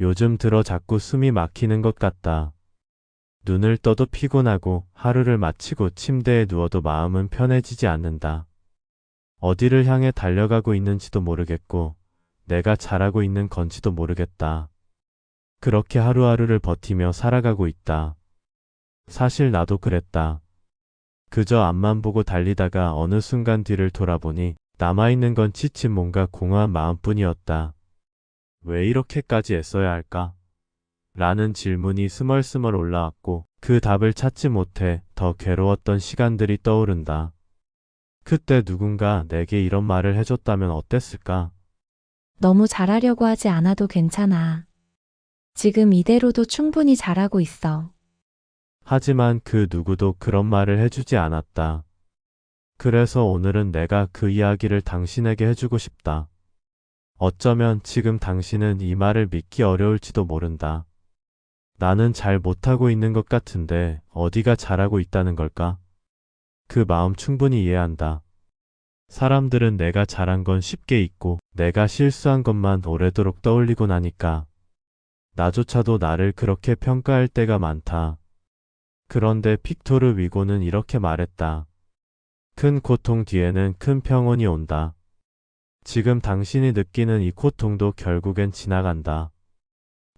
요즘 들어 자꾸 숨이 막히는 것 같다. 눈을 떠도 피곤하고 하루를 마치고 침대에 누워도 마음은 편해지지 않는다. 어디를 향해 달려가고 있는지도 모르겠고 내가 잘하고 있는 건지도 모르겠다. 그렇게 하루하루를 버티며 살아가고 있다. 사실 나도 그랬다. 그저 앞만 보고 달리다가 어느 순간 뒤를 돌아보니 남아있는 건 지친 몸과 공허한 마음뿐이었다. 왜 이렇게까지 애써야 할까? 라는 질문이 스멀스멀 올라왔고 그 답을 찾지 못해 더 괴로웠던 시간들이 떠오른다. 그때 누군가 내게 이런 말을 해줬다면 어땠을까? 너무 잘하려고 하지 않아도 괜찮아. 지금 이대로도 충분히 잘하고 있어. 하지만 그 누구도 그런 말을 해주지 않았다. 그래서 오늘은 내가 그 이야기를 당신에게 해주고 싶다. 어쩌면 지금 당신은 이 말을 믿기 어려울지도 모른다. 나는 잘 못하고 있는 것 같은데 어디가 잘하고 있다는 걸까? 그 마음 충분히 이해한다. 사람들은 내가 잘한 건 쉽게 잊고 내가 실수한 것만 오래도록 떠올리고 나니까 나조차도 나를 그렇게 평가할 때가 많다. 그런데 빅토르 위고는 이렇게 말했다. 큰 고통 뒤에는 큰 평온이 온다. 지금 당신이 느끼는 이 고통도 결국엔 지나간다.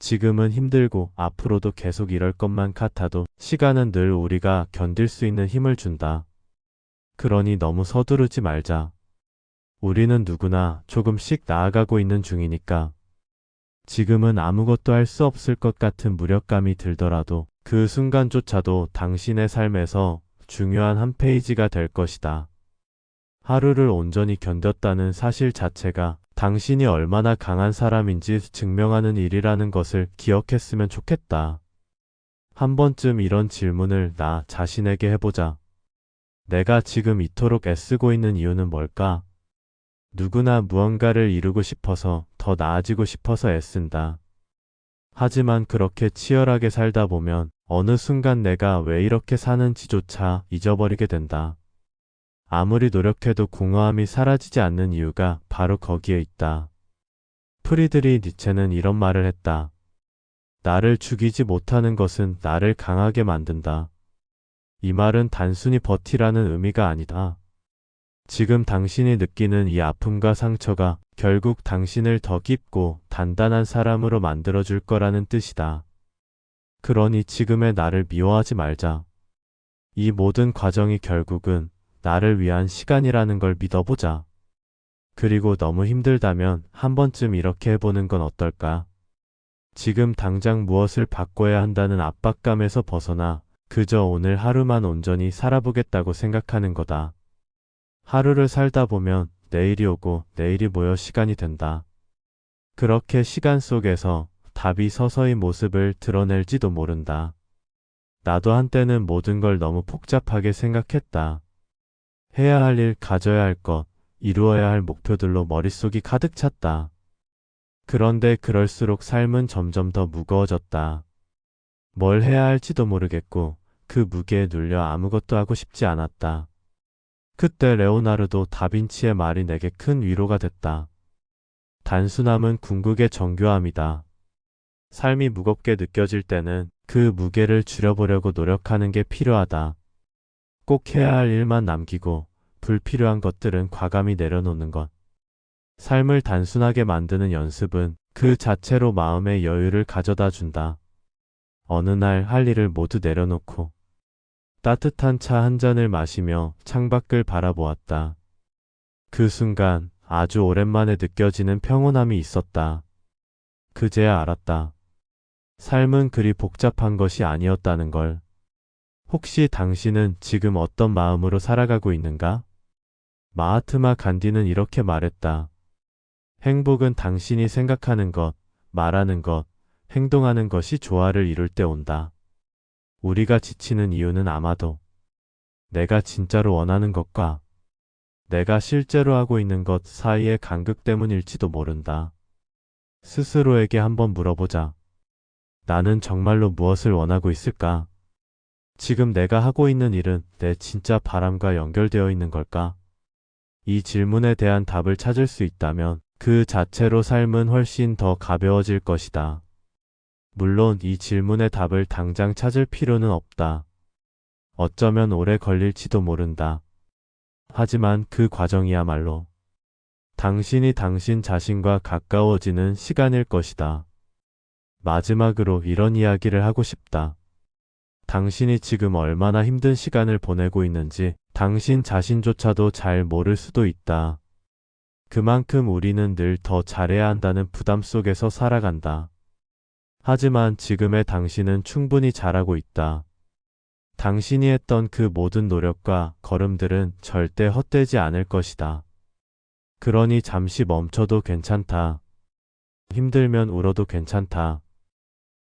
지금은 힘들고 앞으로도 계속 이럴 것만 같아도 시간은 늘 우리가 견딜 수 있는 힘을 준다. 그러니 너무 서두르지 말자. 우리는 누구나 조금씩 나아가고 있는 중이니까. 지금은 아무것도 할 수 없을 것 같은 무력감이 들더라도 그 순간조차도 당신의 삶에서 중요한 한 페이지가 될 것이다. 하루를 온전히 견뎠다는 사실 자체가 당신이 얼마나 강한 사람인지 증명하는 일이라는 것을 기억했으면 좋겠다. 한 번쯤 이런 질문을 나 자신에게 해보자. 내가 지금 이토록 애쓰고 있는 이유는 뭘까? 누구나 무언가를 이루고 싶어서, 더 나아지고 싶어서 애쓴다. 하지만 그렇게 치열하게 살다 보면 어느 순간 내가 왜 이렇게 사는지조차 잊어버리게 된다. 아무리 노력해도 공허함이 사라지지 않는 이유가 바로 거기에 있다. 프리드리 니체는 이런 말을 했다. 나를 죽이지 못하는 것은 나를 강하게 만든다. 이 말은 단순히 버티라는 의미가 아니다. 지금 당신이 느끼는 이 아픔과 상처가 결국 당신을 더 깊고 단단한 사람으로 만들어줄 거라는 뜻이다. 그러니 지금의 나를 미워하지 말자. 이 모든 과정이 결국은 나를 위한 시간이라는 걸 믿어보자. 그리고 너무 힘들다면 한 번쯤 이렇게 해보는 건 어떨까? 지금 당장 무엇을 바꿔야 한다는 압박감에서 벗어나 그저 오늘 하루만 온전히 살아보겠다고 생각하는 거다. 하루를 살다 보면 내일이 오고 내일이 모여 시간이 된다. 그렇게 시간 속에서 답이 서서히 모습을 드러낼지도 모른다. 나도 한때는 모든 걸 너무 복잡하게 생각했다. 해야 할 일, 가져야 할 것, 이루어야 할 목표들로 머릿속이 가득 찼다. 그런데 그럴수록 삶은 점점 더 무거워졌다. 뭘 해야 할지도 모르겠고 그 무게에 눌려 아무것도 하고 싶지 않았다. 그때 레오나르도 다빈치의 말이 내게 큰 위로가 됐다. 단순함은 궁극의 정교함이다. 삶이 무겁게 느껴질 때는 그 무게를 줄여보려고 노력하는 게 필요하다. 꼭 해야 할 일만 남기고 불필요한 것들은 과감히 내려놓는 것. 삶을 단순하게 만드는 연습은 그 자체로 마음의 여유를 가져다 준다. 어느 날 할 일을 모두 내려놓고 따뜻한 차 한 잔을 마시며 창밖을 바라보았다. 그 순간 아주 오랜만에 느껴지는 평온함이 있었다. 그제야 알았다. 삶은 그리 복잡한 것이 아니었다는 걸. 혹시 당신은 지금 어떤 마음으로 살아가고 있는가? 마하트마 간디는 이렇게 말했다. 행복은 당신이 생각하는 것, 말하는 것, 행동하는 것이 조화를 이룰 때 온다. 우리가 지치는 이유는 아마도 내가 진짜로 원하는 것과 내가 실제로 하고 있는 것 사이의 간극 때문일지도 모른다. 스스로에게 한번 물어보자. 나는 정말로 무엇을 원하고 있을까? 지금 내가 하고 있는 일은 내 진짜 바람과 연결되어 있는 걸까? 이 질문에 대한 답을 찾을 수 있다면 그 자체로 삶은 훨씬 더 가벼워질 것이다. 물론 이 질문의 답을 당장 찾을 필요는 없다. 어쩌면 오래 걸릴지도 모른다. 하지만 그 과정이야말로 당신이 당신 자신과 가까워지는 시간일 것이다. 마지막으로 이런 이야기를 하고 싶다. 당신이 지금 얼마나 힘든 시간을 보내고 있는지 당신 자신조차도 잘 모를 수도 있다. 그만큼 우리는 늘 더 잘해야 한다는 부담 속에서 살아간다. 하지만 지금의 당신은 충분히 잘하고 있다. 당신이 했던 그 모든 노력과 걸음들은 절대 헛되지 않을 것이다. 그러니 잠시 멈춰도 괜찮다. 힘들면 울어도 괜찮다.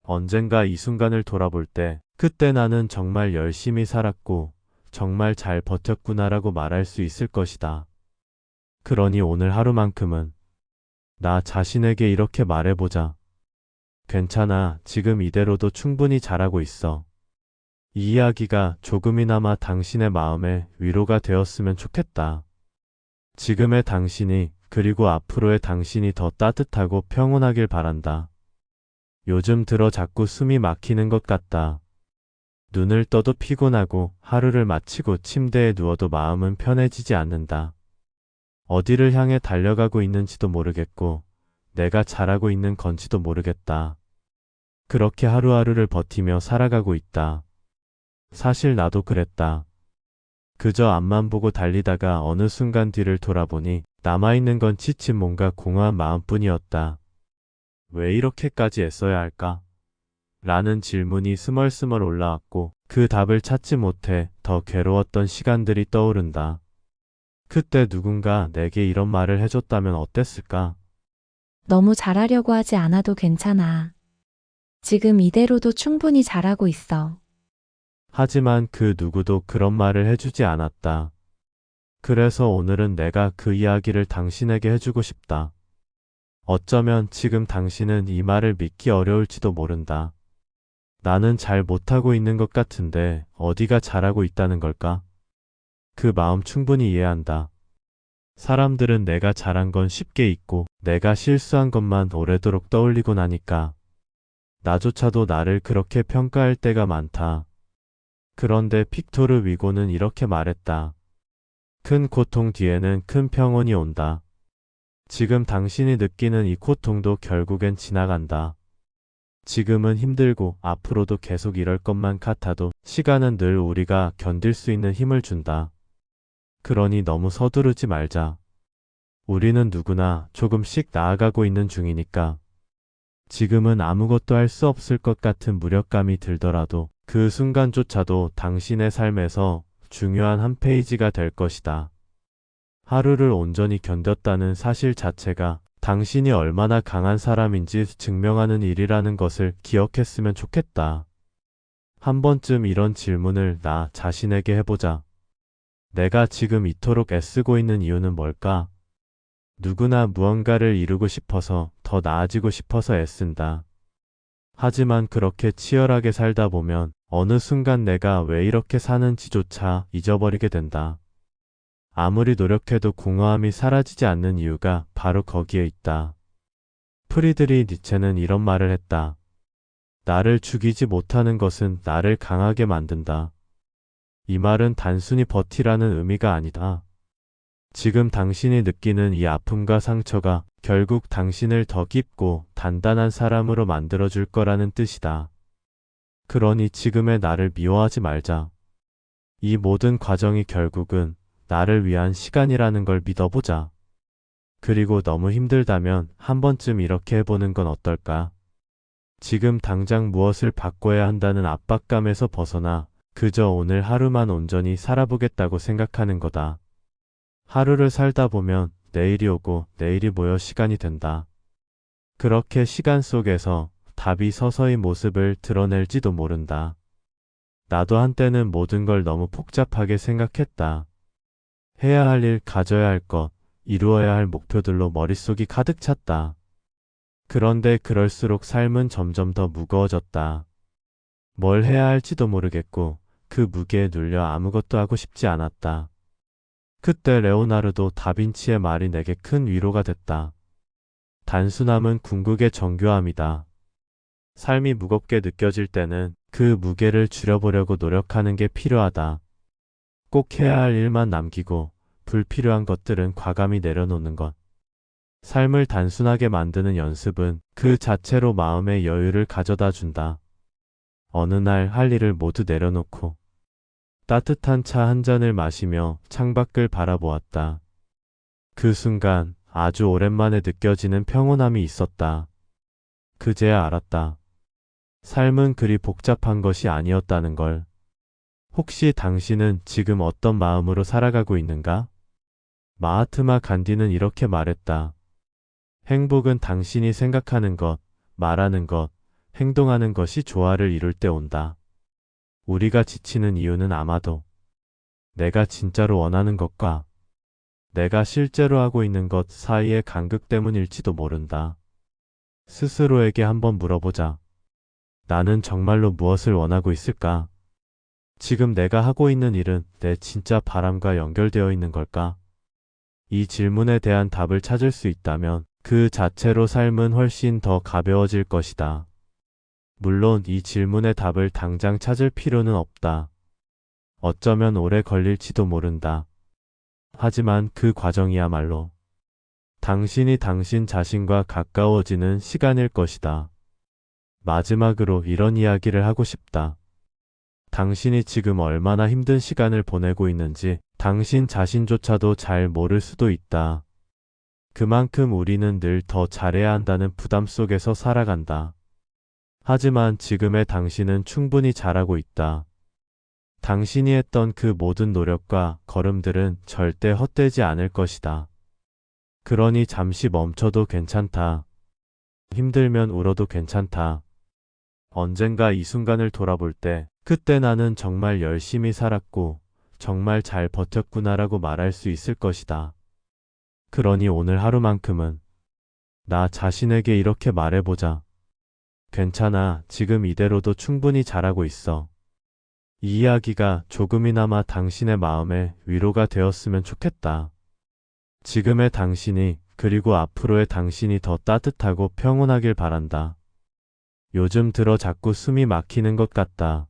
언젠가 이 순간을 돌아볼 때, 그때 나는 정말 열심히 살았고, 정말 잘 버텼구나라고 말할 수 있을 것이다. 그러니 오늘 하루만큼은 나 자신에게 이렇게 말해보자. 괜찮아, 지금 이대로도 충분히 잘하고 있어. 이 이야기가 조금이나마 당신의 마음에 위로가 되었으면 좋겠다. 지금의 당신이 그리고 앞으로의 당신이 더 따뜻하고 평온하길 바란다. 요즘 들어 자꾸 숨이 막히는 것 같다. 눈을 떠도 피곤하고 하루를 마치고 침대에 누워도 마음은 편해지지 않는다. 어디를 향해 달려가고 있는지도 모르겠고 내가 잘하고 있는 건지도 모르겠다. 그렇게 하루하루를 버티며 살아가고 있다. 사실 나도 그랬다. 그저 앞만 보고 달리다가 어느 순간 뒤를 돌아보니 남아있는 건 지친 몸과 공허한 마음뿐이었다. 왜 이렇게까지 애써야 할까? 라는 질문이 스멀스멀 올라왔고 그 답을 찾지 못해 더 괴로웠던 시간들이 떠오른다. 그때 누군가 내게 이런 말을 해줬다면 어땠을까? 너무 잘하려고 하지 않아도 괜찮아. 지금 이대로도 충분히 잘하고 있어. 하지만 그 누구도 그런 말을 해주지 않았다. 그래서 오늘은 내가 그 이야기를 당신에게 해주고 싶다. 어쩌면 지금 당신은 이 말을 믿기 어려울지도 모른다. 나는 잘 못하고 있는 것 같은데 어디가 잘하고 있다는 걸까? 그 마음 충분히 이해한다. 사람들은 내가 잘한 건 쉽게 잊고 내가 실수한 것만 오래도록 떠올리고 나니까 나조차도 나를 그렇게 평가할 때가 많다. 그런데 빅토르 위고는 이렇게 말했다. 큰 고통 뒤에는 큰 평온이 온다. 지금 당신이 느끼는 이 고통도 결국엔 지나간다. 지금은 힘들고 앞으로도 계속 이럴 것만 같아도 시간은 늘 우리가 견딜 수 있는 힘을 준다. 그러니 너무 서두르지 말자. 우리는 누구나 조금씩 나아가고 있는 중이니까. 지금은 아무것도 할 수 없을 것 같은 무력감이 들더라도 그 순간조차도 당신의 삶에서 중요한 한 페이지가 될 것이다. 하루를 온전히 견뎠다는 사실 자체가 당신이 얼마나 강한 사람인지 증명하는 일이라는 것을 기억했으면 좋겠다. 한 번쯤 이런 질문을 나 자신에게 해보자. 내가 지금 이토록 애쓰고 있는 이유는 뭘까? 누구나 무언가를 이루고 싶어서 더 나아지고 싶어서 애쓴다. 하지만 그렇게 치열하게 살다 보면 어느 순간 내가 왜 이렇게 사는지조차 잊어버리게 된다. 아무리 노력해도 공허함이 사라지지 않는 이유가 바로 거기에 있다. 프리드리 니체는 이런 말을 했다. 나를 죽이지 못하는 것은 나를 강하게 만든다. 이 말은 단순히 버티라는 의미가 아니다. 지금 당신이 느끼는 이 아픔과 상처가 결국 당신을 더 깊고 단단한 사람으로 만들어줄 거라는 뜻이다. 그러니 지금의 나를 미워하지 말자. 이 모든 과정이 결국은 나를 위한 시간이라는 걸 믿어보자. 그리고 너무 힘들다면 한 번쯤 이렇게 해보는 건 어떨까? 지금 당장 무엇을 바꿔야 한다는 압박감에서 벗어나 그저 오늘 하루만 온전히 살아보겠다고 생각하는 거다. 하루를 살다 보면 내일이 오고 내일이 모여 시간이 된다. 그렇게 시간 속에서 답이 서서히 모습을 드러낼지도 모른다. 나도 한때는 모든 걸 너무 복잡하게 생각했다. 해야 할 일, 가져야 할 것, 이루어야 할 목표들로 머릿속이 가득 찼다. 그런데 그럴수록 삶은 점점 더 무거워졌다. 뭘 해야 할지도 모르겠고 그 무게에 눌려 아무것도 하고 싶지 않았다. 그때 레오나르도 다빈치의 말이 내게 큰 위로가 됐다. 단순함은 궁극의 정교함이다. 삶이 무겁게 느껴질 때는 그 무게를 줄여보려고 노력하는 게 필요하다. 꼭 해야 할 일만 남기고 불필요한 것들은 과감히 내려놓는 것. 삶을 단순하게 만드는 연습은 그 자체로 마음의 여유를 가져다 준다. 어느 날 할 일을 모두 내려놓고 따뜻한 차 한 잔을 마시며 창밖을 바라보았다. 그 순간 아주 오랜만에 느껴지는 평온함이 있었다. 그제야 알았다. 삶은 그리 복잡한 것이 아니었다는 걸. 혹시 당신은 지금 어떤 마음으로 살아가고 있는가? 마하트마 간디는 이렇게 말했다. 행복은 당신이 생각하는 것, 말하는 것, 행동하는 것이 조화를 이룰 때 온다. 우리가 지치는 이유는 아마도 내가 진짜로 원하는 것과 내가 실제로 하고 있는 것 사이의 간극 때문일지도 모른다. 스스로에게 한번 물어보자. 나는 정말로 무엇을 원하고 있을까? 지금 내가 하고 있는 일은 내 진짜 바람과 연결되어 있는 걸까? 이 질문에 대한 답을 찾을 수 있다면 그 자체로 삶은 훨씬 더 가벼워질 것이다. 물론 이 질문의 답을 당장 찾을 필요는 없다. 어쩌면 오래 걸릴지도 모른다. 하지만 그 과정이야말로 당신이 당신 자신과 가까워지는 시간일 것이다. 마지막으로 이런 이야기를 하고 싶다. 당신이 지금 얼마나 힘든 시간을 보내고 있는지 당신 자신조차도 잘 모를 수도 있다. 그만큼 우리는 늘 더 잘해야 한다는 부담 속에서 살아간다. 하지만 지금의 당신은 충분히 잘하고 있다. 당신이 했던 그 모든 노력과 걸음들은 절대 헛되지 않을 것이다. 그러니 잠시 멈춰도 괜찮다. 힘들면 울어도 괜찮다. 언젠가 이 순간을 돌아볼 때, 그때 나는 정말 열심히 살았고, 정말 잘 버텼구나라고 말할 수 있을 것이다. 그러니 오늘 하루만큼은 나 자신에게 이렇게 말해보자. 괜찮아, 지금 이대로도 충분히 잘하고 있어. 이 이야기가 조금이나마 당신의 마음에 위로가 되었으면 좋겠다. 지금의 당신이 그리고 앞으로의 당신이 더 따뜻하고 평온하길 바란다. 요즘 들어 자꾸 숨이 막히는 것 같다.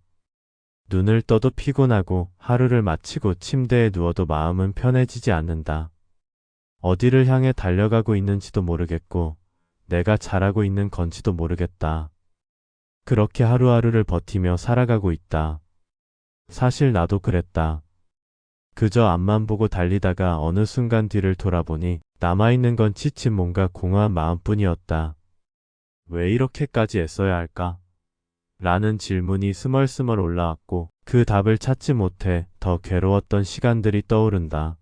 눈을 떠도 피곤하고 하루를 마치고 침대에 누워도 마음은 편해지지 않는다. 어디를 향해 달려가고 있는지도 모르겠고 내가 잘하고 있는 건지도 모르겠다. 그렇게 하루하루를 버티며 살아가고 있다. 사실 나도 그랬다. 그저 앞만 보고 달리다가 어느 순간 뒤를 돌아보니 남아있는 건 지친 몸과 공허한 마음뿐이었다. 왜 이렇게까지 애써야 할까? 라는 질문이 스멀스멀 올라왔고 그 답을 찾지 못해 더 괴로웠던 시간들이 떠오른다.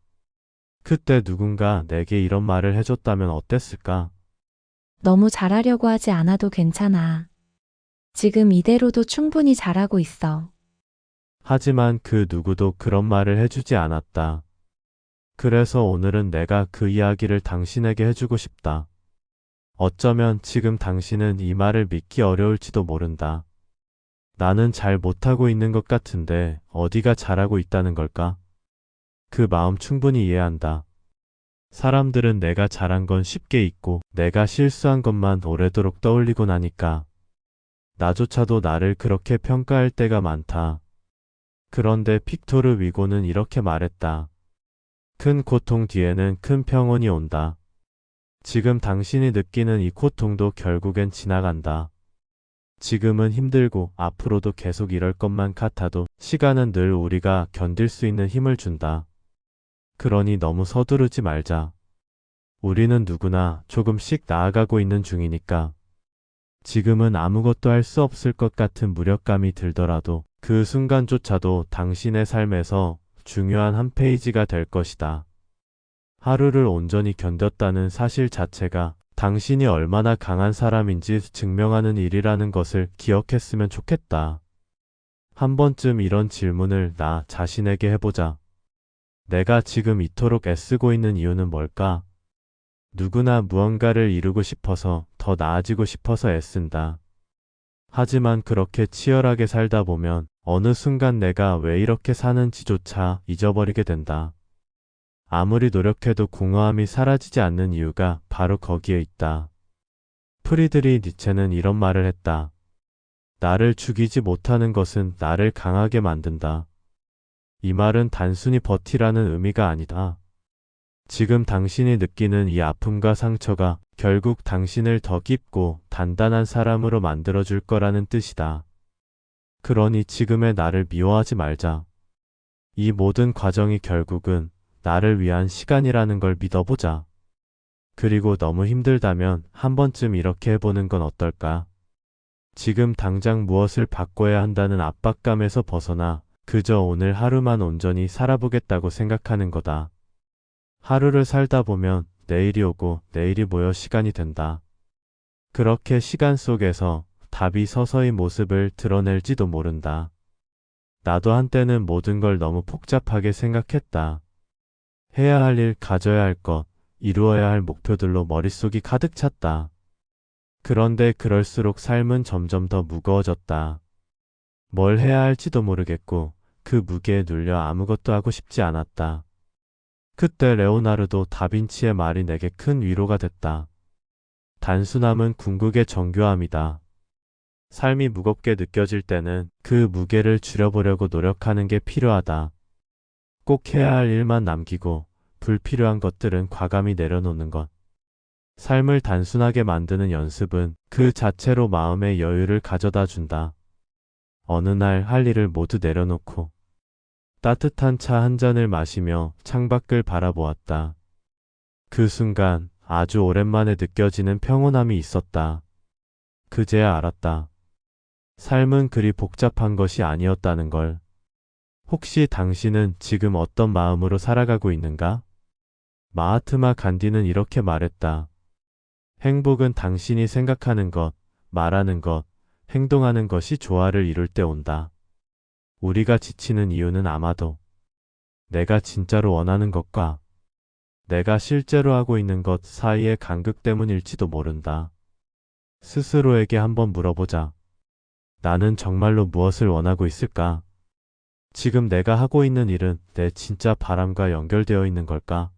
그때 누군가 내게 이런 말을 해줬다면 어땠을까? 너무 잘하려고 하지 않아도 괜찮아. 지금 이대로도 충분히 잘하고 있어. 하지만 그 누구도 그런 말을 해주지 않았다. 그래서 오늘은 내가 그 이야기를 당신에게 해주고 싶다. 어쩌면 지금 당신은 이 말을 믿기 어려울지도 모른다. 나는 잘 못하고 있는 것 같은데 어디가 잘하고 있다는 걸까? 그 마음 충분히 이해한다. 사람들은 내가 잘한 건 쉽게 잊고 내가 실수한 것만 오래도록 떠올리고 나니까 나조차도 나를 그렇게 평가할 때가 많다. 그런데 빅토르 위고는 이렇게 말했다. 큰 고통 뒤에는 큰 평온이 온다. 지금 당신이 느끼는 이 고통도 결국엔 지나간다. 지금은 힘들고 앞으로도 계속 이럴 것만 같아도 시간은 늘 우리가 견딜 수 있는 힘을 준다. 그러니 너무 서두르지 말자. 우리는 누구나 조금씩 나아가고 있는 중이니까. 지금은 아무것도 할 수 없을 것 같은 무력감이 들더라도 그 순간조차도 당신의 삶에서 중요한 한 페이지가 될 것이다. 하루를 온전히 견뎠다는 사실 자체가 당신이 얼마나 강한 사람인지 증명하는 일이라는 것을 기억했으면 좋겠다. 한 번쯤 이런 질문을 나 자신에게 해보자. 내가 지금 이토록 애쓰고 있는 이유는 뭘까? 누구나 무언가를 이루고 싶어서, 더 나아지고 싶어서 애쓴다. 하지만 그렇게 치열하게 살다 보면 어느 순간 내가 왜 이렇게 사는지조차 잊어버리게 된다. 아무리 노력해도 공허함이 사라지지 않는 이유가 바로 거기에 있다. 프리드리 니체는 이런 말을 했다. 나를 죽이지 못하는 것은 나를 강하게 만든다. 이 말은 단순히 버티라는 의미가 아니다. 지금 당신이 느끼는 이 아픔과 상처가 결국 당신을 더 깊고 단단한 사람으로 만들어줄 거라는 뜻이다. 그러니 지금의 나를 미워하지 말자. 이 모든 과정이 결국은 나를 위한 시간이라는 걸 믿어보자. 그리고 너무 힘들다면 한 번쯤 이렇게 해보는 건 어떨까? 지금 당장 무엇을 바꿔야 한다는 압박감에서 벗어나 그저 오늘 하루만 온전히 살아보겠다고 생각하는 거다. 하루를 살다 보면 내일이 오고 내일이 모여 시간이 된다. 그렇게 시간 속에서 답이 서서히 모습을 드러낼지도 모른다. 나도 한때는 모든 걸 너무 복잡하게 생각했다. 해야 할 일, 가져야 할 것, 이루어야 할 목표들로 머릿속이 가득 찼다. 그런데 그럴수록 삶은 점점 더 무거워졌다. 뭘 해야 할지도 모르겠고 그 무게에 눌려 아무것도 하고 싶지 않았다. 그때 레오나르도 다빈치의 말이 내게 큰 위로가 됐다. 단순함은 궁극의 정교함이다. 삶이 무겁게 느껴질 때는 그 무게를 줄여보려고 노력하는 게 필요하다. 꼭 해야 할 일만 남기고 불필요한 것들은 과감히 내려놓는 것. 삶을 단순하게 만드는 연습은 그 자체로 마음의 여유를 가져다 준다. 어느 날 할 일을 모두 내려놓고 따뜻한 차 한 잔을 마시며 창밖을 바라보았다. 그 순간 아주 오랜만에 느껴지는 평온함이 있었다. 그제야 알았다. 삶은 그리 복잡한 것이 아니었다는 걸. 혹시 당신은 지금 어떤 마음으로 살아가고 있는가? 마하트마 간디는 이렇게 말했다. 행복은 당신이 생각하는 것, 말하는 것, 행동하는 것이 조화를 이룰 때 온다. 우리가 지치는 이유는 아마도 내가 진짜로 원하는 것과 내가 실제로 하고 있는 것 사이의 간극 때문일지도 모른다. 스스로에게 한번 물어보자. 나는 정말로 무엇을 원하고 있을까? 지금 내가 하고 있는 일은 내 진짜 바람과 연결되어 있는 걸까?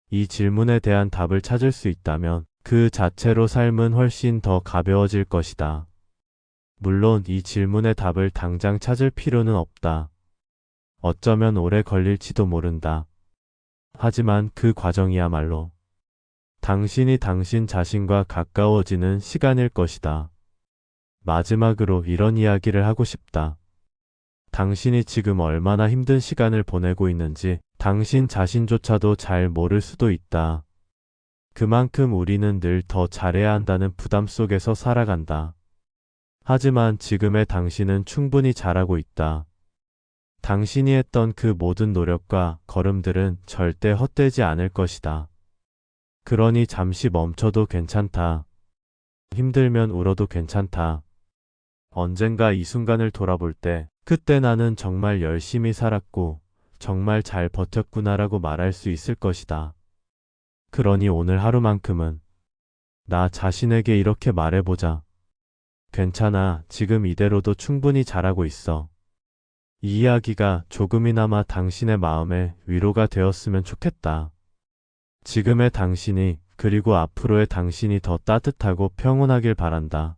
이 질문에 대한 답을 찾을 수 있다면 그 자체로 삶은 훨씬 더 가벼워질 것이다. 물론 이 질문의 답을 당장 찾을 필요는 없다. 어쩌면 오래 걸릴지도 모른다. 하지만 그 과정이야말로 당신이 당신 자신과 가까워지는 시간일 것이다. 마지막으로 이런 이야기를 하고 싶다. 당신이 지금 얼마나 힘든 시간을 보내고 있는지 당신 자신조차도 잘 모를 수도 있다. 그만큼 우리는 늘 더 잘해야 한다는 부담 속에서 살아간다. 하지만 지금의 당신은 충분히 잘하고 있다. 당신이 했던 그 모든 노력과 걸음들은 절대 헛되지 않을 것이다. 그러니 잠시 멈춰도 괜찮다. 힘들면 울어도 괜찮다. 언젠가 이 순간을 돌아볼 때 그때 나는 정말 열심히 살았고 정말 잘 버텼구나라고 말할 수 있을 것이다. 그러니 오늘 하루만큼은 나 자신에게 이렇게 말해보자. 괜찮아, 지금 이대로도 충분히 잘하고 있어. 이 이야기가 조금이나마 당신의 마음에 위로가 되었으면 좋겠다. 지금의 당신이 그리고 앞으로의 당신이 더 따뜻하고 평온하길 바란다.